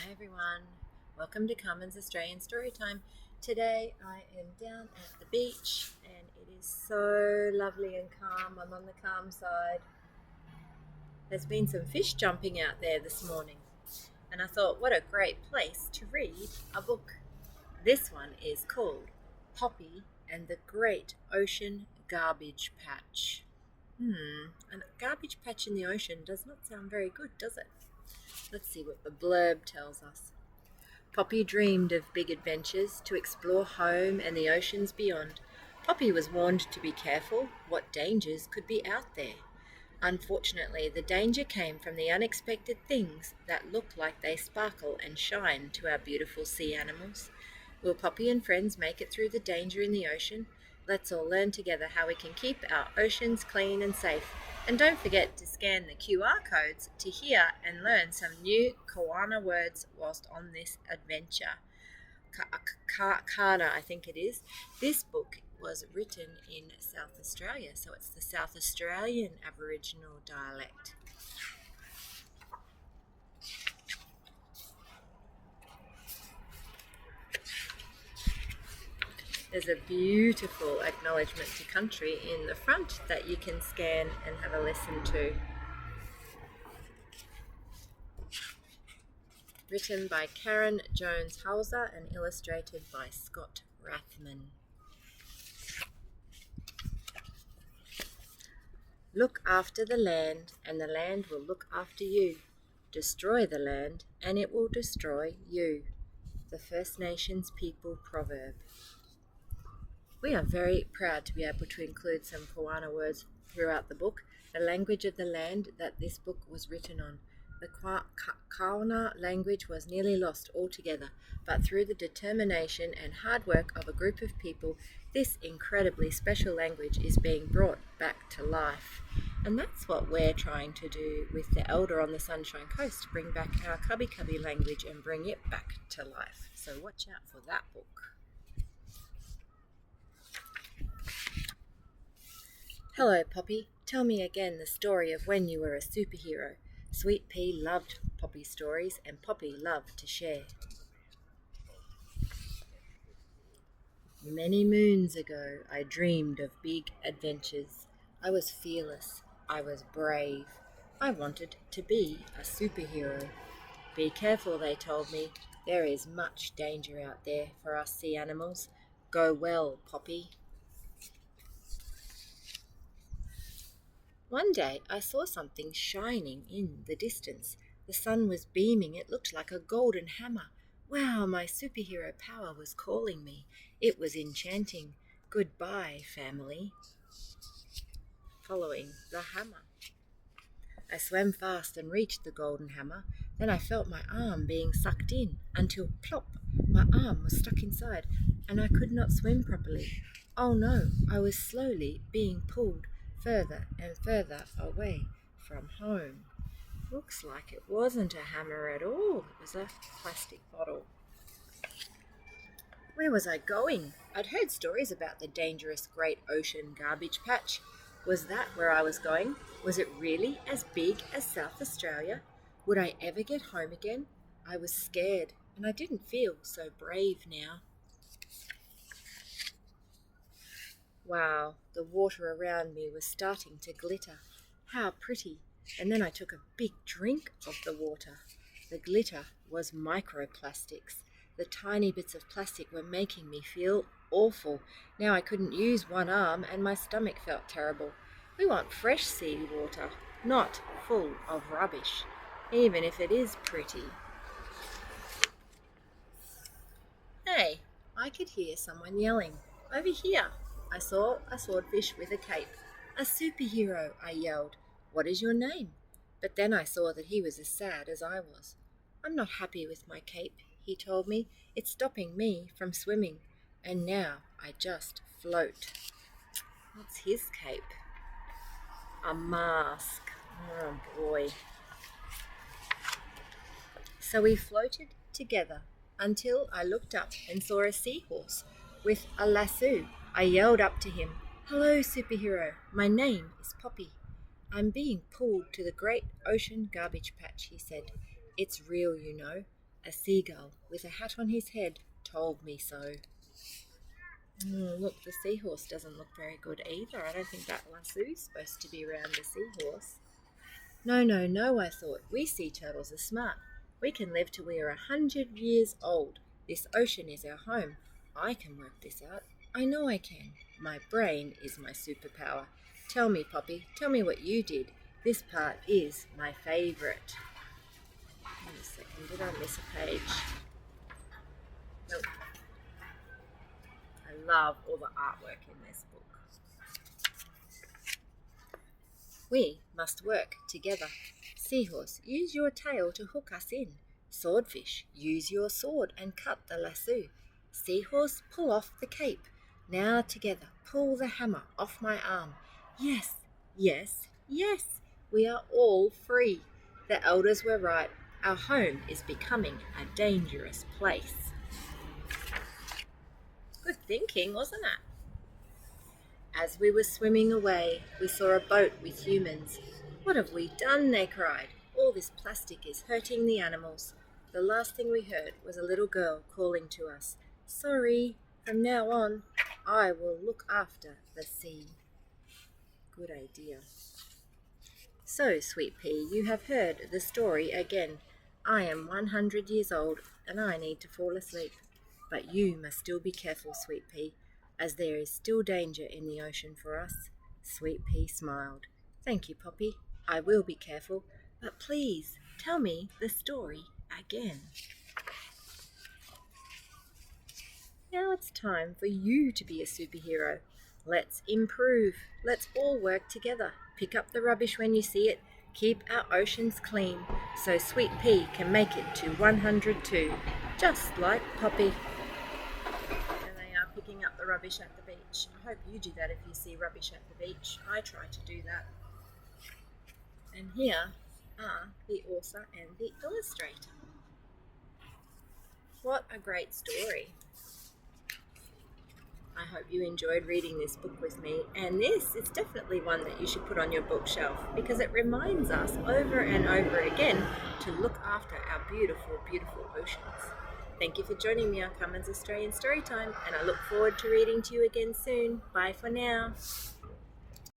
Hi everyone, welcome to Carmen's Australian Storytime. Today I am down at the beach and it is so lovely and calm. I'm on the calm side. There's been some fish jumping out there this morning and I thought what a great place to read a book. This one is called Poppy and the Great Ocean Garbage Patch. A garbage patch in the ocean does not sound very good, does it? Let's see what the blurb tells us. Poppy dreamed of big adventures, to explore home and the oceans beyond. Poppy was warned to be careful what dangers could be out there. Unfortunately, the danger came from the unexpected things that look like they sparkle and shine to our beautiful sea animals. Will Poppy and friends make it through the danger in the ocean? Let's all learn together how we can keep our oceans clean and safe. And don't forget to scan the QR codes to hear and learn some new Kawana words whilst on this adventure. Kana, I think it is. This book was written in South Australia, so it's the South Australian Aboriginal dialect. There's a beautiful acknowledgement to country in the front that you can scan and have a listen to. Written by Karen Jones-Hauser and illustrated by Scott Rathman. Look after the land, and the land will look after you. Destroy the land, and it will destroy you. The First Nations People Proverb. We are very proud to be able to include some Kawana words throughout the book, the language of the land that this book was written on. The Kawana language was nearly lost altogether, but through the determination and hard work of a group of people, this incredibly special language is being brought back to life. And that's what we're trying to do with the Elder on the Sunshine Coast, bring back our Cubby Cubby language and bring it back to life. So watch out for that book. Hello, Poppy. Tell me again the story of when you were a superhero. Sweet Pea loved Poppy stories and Poppy loved to share. Many moons ago, I dreamed of big adventures. I was fearless. I was brave. I wanted to be a superhero. Be careful, they told me. There is much danger out there for us sea animals. Go well, Poppy. One day I saw something shining in the distance. The sun was beaming. It looked like a golden hammer. Wow, my superhero power was calling me. It was enchanting. Goodbye, family. Following the hammer. I swam fast and reached the golden hammer. Then I felt my arm being sucked in until plop, my arm was stuck inside and I could not swim properly. Oh no, I was slowly being pulled further and further away from home. Looks like it wasn't a hammer at all. It was a plastic bottle. Where was I going? I'd heard stories about the dangerous Great Ocean Garbage Patch. Was that where I was going? Was it really as big as South Australia? Would I ever get home again? I was scared, and I didn't feel so brave now. Wow, the water around me was starting to glitter. How pretty! And then I took a big drink of the water. The glitter was microplastics. The tiny bits of plastic were making me feel awful. Now I couldn't use one arm and my stomach felt terrible. We want fresh seawater, not full of rubbish, even if it is pretty. Hey, I could hear someone yelling. Over here. I saw a swordfish with a cape. A superhero, I yelled. What is your name? But then I saw that he was as sad as I was. I'm not happy with my cape, he told me. It's stopping me from swimming. And now I just float. What's his cape? A mask. Oh boy. So we floated together until I looked up and saw a seahorse with a lasso. I yelled up to him, Hello, superhero. My name is Poppy. I'm being pulled to the Great Ocean Garbage Patch, he said. It's real, you know. A seagull with a hat on his head told me so. Look, the seahorse doesn't look very good either. I don't think that lasso's supposed to be around the seahorse. No, no, no, I thought. We sea turtles are smart. We can live till we are 100 years old. This ocean is our home. I can work this out. I know I can. My brain is my superpower. Tell me, Poppy, tell me what you did. This part is my favourite. Wait a second, did I miss a page? Nope. I love all the artwork in this book. We must work together. Seahorse, use your tail to hook us in. Swordfish, use your sword and cut the lasso. Seahorse, pull off the cape. Now together, pull the hammer off my arm. Yes, yes, yes, we are all free. The elders were right. Our home is becoming a dangerous place. Good thinking, wasn't it? As we were swimming away, we saw a boat with humans. What have we done? They cried. All this plastic is hurting the animals. The last thing we heard was a little girl calling to us. Sorry, from now on, I will look after the sea. Good idea. So, Sweet Pea, you have heard the story again. I am 100 years old and I need to fall asleep. But you must still be careful, Sweet Pea, as there is still danger in the ocean for us. Sweet Pea smiled. Thank you, Poppy. I will be careful, but please tell me the story again. Now it's time for you to be a superhero. Let's improve. Let's all work together. Pick up the rubbish when you see it. Keep our oceans clean so Sweet Pea can make it to 102, just like Poppy. And they are picking up the rubbish at the beach. I hope you do that if you see rubbish at the beach. I try to do that. And here are the author and the illustrator. What a great story. I hope you enjoyed reading this book with me, and this is definitely one that you should put on your bookshelf because it reminds us over and over again to look after our beautiful, beautiful oceans. Thank you for joining me on Carmen's Australian Storytime, and I look forward to reading to you again soon. Bye for now.